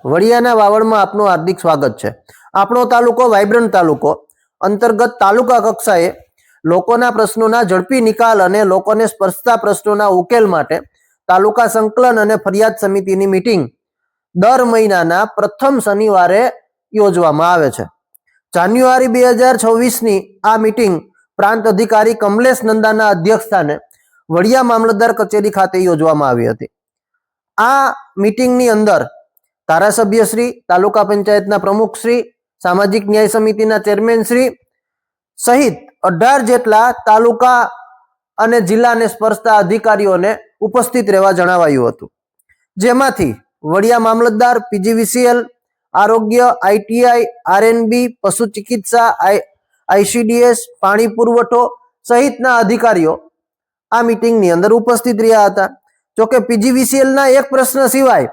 વડિયાના વાવડમાં આપનું હાર્દિક સ્વાગત છે। આપણો તાલુકો વાઇબ્રન્ટ તાલુકો અંતર્ગત તાલુકા કક્ષાએ લોકોના પ્રશ્નોના ઝડપી નિકાલ અને લોકોને સ્પર્શતા પ્રશ્નોના ઉકેલ માટે તાલુકા સંકલન અને ફરિયાદ સમિતિની મીટિંગ દર મહિનાના પ્રથમ શનિવારે યોજવામાં આવે છે। જાન્યુઆરી 2026ની આ મીટિંગ પ્રાંત અધિકારી કમલેશ નંદાના અધ્યક્ષસ્થાને વડિયા મામલતદાર કચેરી ખાતે યોજવામાં આવી હતી। આ મીટિંગની અંદર ધારાસભ્યશ્રી, તાલુકા પંચાયતના પ્રમુખશ્રી, સામાજિક ન્યાય સમિતિના ચેરમેનશ્રી સહિત 18 જેટલા તાલુકા અને જિલ્લાને સ્પર્શતા અધિકારીઓને ઉપસ્થિત રહેવા જણાવાયું હતું। જેમાંથી વડિયા મામલતદાર, પીજીવીસીએલ, આરોગ્ય, આઈટીઆઈ, આરએનબી, પશુ ચિકિત્સા, આઈસીડીએસ, પાણી પુરવઠો સહિતના અધિકારીઓ આ મીટિંગની અંદર ઉપસ્થિત રહ્યા હતા। જોકે પીજીવીસીએલના એક પ્રશ્ન સિવાય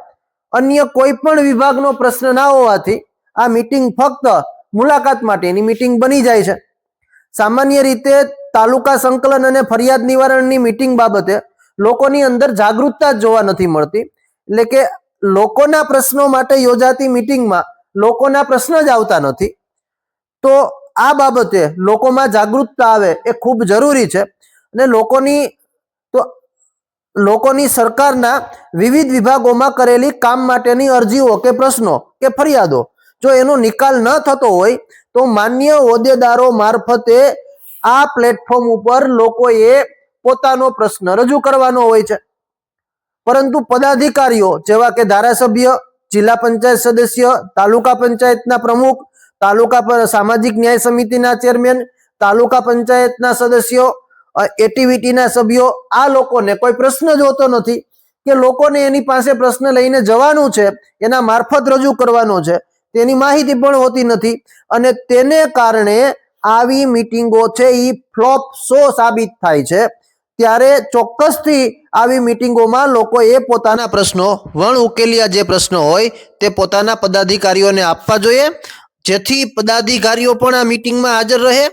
અન્ય કોઈ પણ વિભાગનો પ્રશ્ન ના હોવાથી આ મીટિંગ ફક્ત મુલાકાત માટેની મીટિંગ બની જાય છે। સામાન્ય રીતે તાલુકા સંકલન અને ફરિયાદ નિવારણની મીટિંગ બાબતે લોકોની અંદર જાગૃતતા જોવા નથી મળતી। એટલે કે લોકોના પ્રશ્નો માટે યોજાતી મીટિંગમાં લોકોના પ્રશ્ન જ આવતા નથી। તો આ બાબતે લોકોમાં જાગૃતતા આવે એ ખૂબ જરૂરી છે અને લોકોની સરકારના વિવિધ વિભાગોમાં કરેલી કામ માટેની અરજીઓ કે પ્રશ્નો કે ફરિયાદો જો એનો નિકાલ ન થતો હોય તો માન્ય હોદ્દેદારો મારફતે આ પ્લેટફોર્મ ઉપર લોકોએ પોતાનો પ્રશ્ન રજૂ કરવાનો હોય છે। પરંતુ પદાધિકારીઓ જેવા કે ધારાસભ્ય, જિલ્લા પંચાયત સદસ્ય, તાલુકા પંચાયતના પ્રમુખ, તાલુકા સામાજિક ન્યાય સમિતિના ચેરમેન, તાલુકા પંચાયતના સદસ્યો, એટીવીટીના સભ્યો, આ લોકોને કોઈ પ્રશ્ન જ હોતો નથી કે લોકોને એની પાસે પ્રશ્ન લઈને જવાનું છે, એના મારફત રજૂ કરવાનો છે, તેની માહિતી પણ હોતી નથી અને તેને કારણે આવી મીટિંગો છે એ ફ્લોપ શો સાબિત થાય છે। ત્યારે ચોક્કસથી આવી મીટિંગોમાં લોકોએ પોતાના પ્રશ્નો વણ ઉકેલિયા જે પ્રશ્નો હોય તે પોતાના પદાધિકારીઓને આપવા જોઈએ, જેથી પદાધિકારીઓ પણ આ મીટિંગમાં હાજર રહે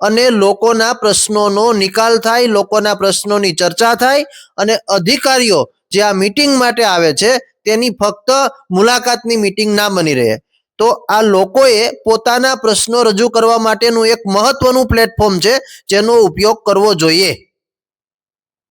અને લોકોના પ્રશ્નોનો નિકાલ થાય, લોકોના પ્રશ્નોની ચર્ચા થાય અને અધિકારીઓ જે આ મીટિંગ માટે આવે છે તેની ફક્ત મુલાકાતની મીટિંગ ના બની રહે। તો આ લોકોએ પોતાના પ્રશ્નો રજૂ કરવા માટેનું એક મહત્વનું પ્લેટફોર્મ છે જેનો ઉપયોગ કરવો જોઈએ।